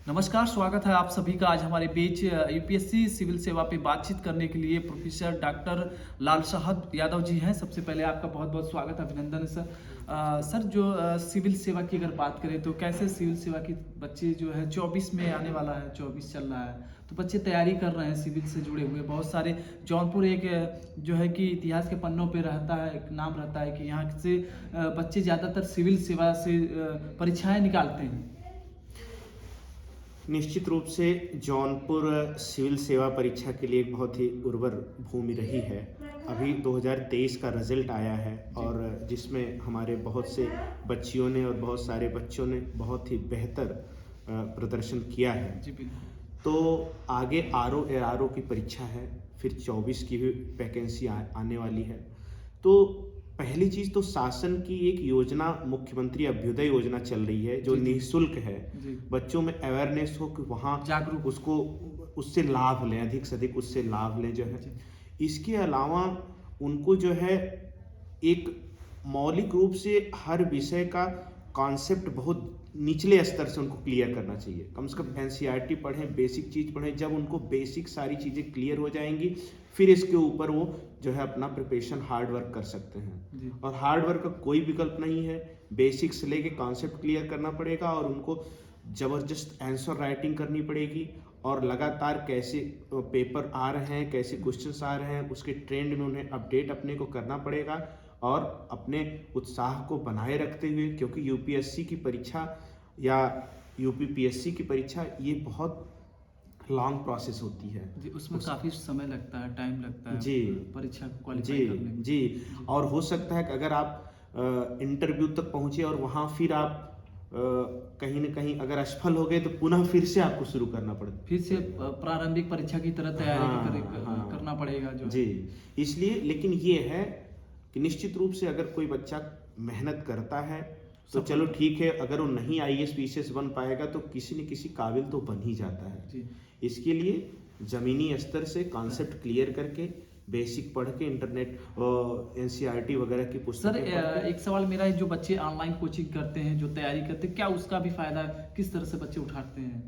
नमस्कार, स्वागत है आप सभी का आज हमारे बीच यूपीएससी सिविल सेवा पे बातचीत करने के लिए प्रोफेसर डॉक्टर लाल साहब यादव जी हैं। सबसे पहले आपका बहुत बहुत स्वागत, अभिनंदन सर। सर जो सिविल सेवा की अगर बात करें तो कैसे सिविल सेवा की बच्चे जो है 24 में आने वाला है, 24 चल रहा है तो बच्चे तैयारी कर रहे हैं सिविल से जुड़े हुए बहुत सारे। जौनपुर एक जो है कि इतिहास के पन्नों पे रहता है, एक नाम रहता है कि यहाँ से बच्चे ज़्यादातर सिविल सेवा से परीक्षाएँ निकालते हैं। निश्चित रूप से जौनपुर सिविल सेवा परीक्षा के लिए एक बहुत ही उर्वर भूमि रही है। अभी 2023 का रिजल्ट आया है और जिसमें हमारे बहुत से बच्चियों ने और बहुत सारे बच्चों ने बहुत ही बेहतर प्रदर्शन किया है। जी बिल्कुल। तो आगे RO की परीक्षा है, फिर 24 की भी वैकेंसी आने वाली है। तो पहली चीज़ तो शासन की एक योजना मुख्यमंत्री अभ्युदय योजना चल रही है जो निःशुल्क है। बच्चों में अवेयरनेस हो कि वहाँ जागरूक उसको उससे लाभ लें, अधिक से अधिक उससे लाभ लें जो है। इसके अलावा उनको जो है एक मौलिक रूप से हर विषय का कॉन्सेप्ट बहुत निचले स्तर से उनको क्लियर करना चाहिए। कम से कम NCERT पढ़ें, बेसिक चीज़ पढ़ें। जब उनको बेसिक सारी चीज़ें क्लियर हो जाएंगी फिर इसके ऊपर वो जो है अपना प्रिपरेशन हार्ड वर्क कर सकते हैं। और हार्ड वर्क का कोई विकल्प नहीं है, बेसिक से लेके कॉन्सेप्ट क्लियर करना पड़ेगा और उनको ज़बरदस्त आंसर राइटिंग करनी पड़ेगी और लगातार कैसे पेपर आ रहे हैं, कैसे क्वेश्चंस आ रहे हैं, उसके ट्रेंड में उन्हें अपडेट अपने को करना पड़ेगा और अपने उत्साह को बनाए रखते हुए, क्योंकि यूपीएससी की परीक्षा या यूपीपीएससी की परीक्षा ये बहुत लॉन्ग प्रोसेस होती है जी, उसमें काफ़ी समय लगता है, टाइम लगता है जी परीक्षा को क्वालिफाई करने में। जी। और हो सकता है कि अगर आप इंटरव्यू तक पहुंचे और वहां फिर आप कहीं ना कहीं अगर असफल हो गए तो पुनः फिर से आपको शुरू करना पड़ता, फिर से प्रारंभिक परीक्षा की तरह तैयारी करना पड़ेगा जो जी। इसलिए लेकिन ये है कि निश्चित रूप से अगर कोई बच्चा मेहनत करता है तो चलो ठीक है, अगर वो नहीं IAS PCS बन पाएगा तो किसी न किसी काबिल तो बन ही जाता है जी। इसके लिए ज़मीनी स्तर से कॉन्सेप्ट क्लियर करके, बेसिक पढ़ के, इंटरनेट NCERT वगैरह की पुस्तकें सर पढ़ के। एक सवाल मेरा है, जो बच्चे ऑनलाइन कोचिंग करते हैं, जो तैयारी करते हैं, क्या उसका भी फायदा किस तरह से बच्चे उठाते हैं?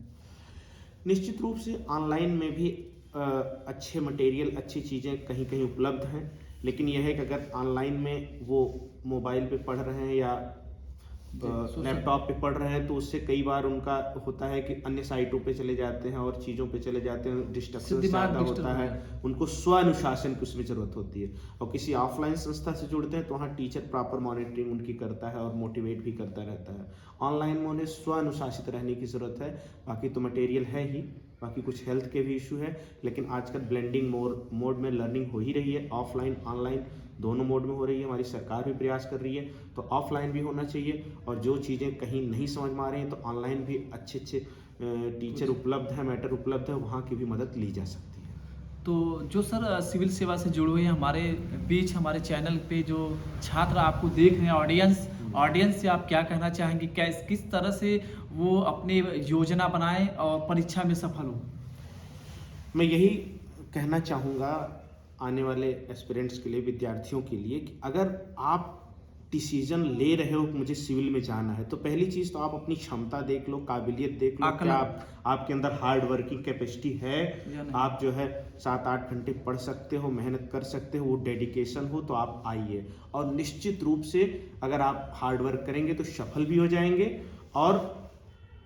निश्चित रूप से ऑनलाइन में भी अच्छे मटेरियल, अच्छी चीज़ें कहीं कहीं उपलब्ध हैं, लेकिन यह है कि अगर ऑनलाइन में वो मोबाइल पे पढ़ रहे हैं या लैपटॉप पे पढ़ रहे हैं तो उससे कई बार उनका होता है कि अन्य साइटों पे चले जाते हैं और चीज़ों पे चले जाते हैं, डिस्ट्रक्शन ज़्यादा होता है। उनको स्व अनुशासन की उसमें ज़रूरत होती है और किसी ऑफलाइन संस्था से जुड़ते हैं तो वहाँ टीचर प्रॉपर मॉनिटरिंग उनकी करता है और मोटिवेट भी करता रहता है। ऑनलाइन में उन्हें स्व अनुशासित रहने की ज़रूरत है। बाकी तो मटेरियल है ही, बाकी कुछ हेल्थ के भी इशू है, लेकिन आजकल ब्लेंडिंग मोड में लर्निंग हो ही रही है। ऑफलाइन ऑनलाइन दोनों मोड में हो रही है। हमारी सरकार भी प्रयास कर रही है, तो ऑफलाइन भी होना चाहिए और जो चीज़ें कहीं नहीं समझ में आ रही हैं तो ऑनलाइन भी अच्छे अच्छे टीचर उपलब्ध है, मैटर उपलब्ध है, वहाँ की भी मदद ली जा सकती है। तो जो सर सिविल सेवा से जुड़े हुए हैं हमारे बीच, हमारे चैनल पे जो छात्र आपको देख रहे हैं, ऑडियंस से आप क्या कहना चाहेंगे? किस तरह से वो अपनी योजना बनाएं और परीक्षा में सफल हो? मैं यही कहना चाहूँगा आने वाले एस्पिरेंट्स के लिए, विद्यार्थियों के लिए, कि अगर आप डिसीजन ले रहे हो कि मुझे सिविल में जाना है तो पहली चीज़ तो आप अपनी क्षमता देख लो, काबिलियत देख लो, क्या आपके अंदर हार्ड वर्किंग कैपेसिटी है, आप जो है 7-8 घंटे पढ़ सकते हो, मेहनत कर सकते हो, वो डेडिकेशन हो तो आप आइए। और निश्चित रूप से अगर आप हार्ड वर्क करेंगे तो सफल भी हो जाएंगे और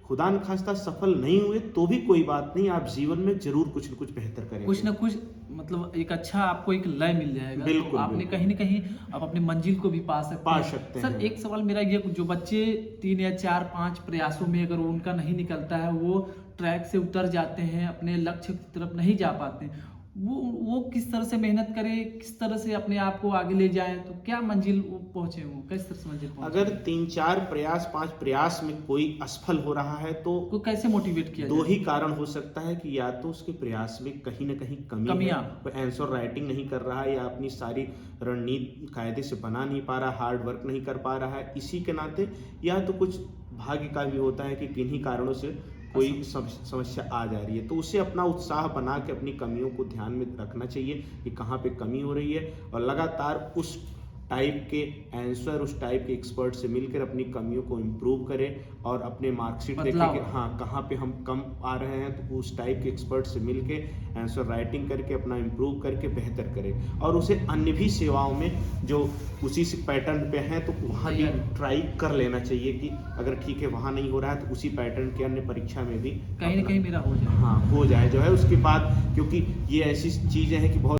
खुदा न खास्ता सफल नहीं हुए तो भी कोई बात नहीं, आप जीवन में जरूर कुछ न कुछ बेहतर करेंगे, कुछ ना कुछ मतलब एक अच्छा आपको एक लय मिल जाएगा। बिल्कुल, तो आपने कहीं ना कहीं आप अपनी मंजिल को भी पा सकते हैं। सर एक सवाल मेरा ये, जो बच्चे 3 या 4-5 प्रयासों में अगर उनका नहीं निकलता है, वो ट्रैक से उतर जाते हैं, अपने लक्ष्य की तरफ नहीं जा पाते, वो किस तरह से मेहनत करें, किस तरह से अपने आप को आगे ले जाएं, तो क्या मंजिल पहुंचे, वो किस तरह से मंजिल पहुंचे? अगर 3-4 प्रयास 5 प्रयास में कोई असफल हो रहा है तो कैसे मोटिवेट किया दो ही कारण हो सकता है कि या तो उसके प्रयास में कहीं ना कहीं कमी है, वो आंसर राइटिंग नहीं कर रहा है या अपनी सारी रणनीति कायदे से बना नहीं पा रहा, हार्ड वर्क नहीं कर पा रहा है इसी के नाते, या तो कुछ भाग्य का भी होता है कि किन्हीं कारणों से कोई समस्या आ जा रही है, तो उसे अपना उत्साह बना के अपनी कमियों को ध्यान में रखना चाहिए कि कहाँ पे कमी हो रही है और लगातार उस टाइप के आंसर, उस टाइप के एक्सपर्ट से मिलकर अपनी कमियों को इम्प्रूव करें और अपने मार्कशीट देखें बदलाव। कि हाँ कहाँ पे हम कम आ रहे हैं, तो उस टाइप के एक्सपर्ट से मिलके आंसर राइटिंग करके अपना इम्प्रूव करके बेहतर करें। और उसे अन्य भी सेवाओं में जो उसी से पैटर्न पे हैं तो वहाँ भी ट्राई कर लेना चाहिए कि अगर ठीक है वहाँ नहीं हो रहा है तो उसी पैटर्न के अन्य परीक्षा में भी कहीं ना कहीं मेरा हो जाए। हाँ हो जाए जो है। उसके बाद क्योंकि ये ऐसी चीज़ें हैं कि बहुत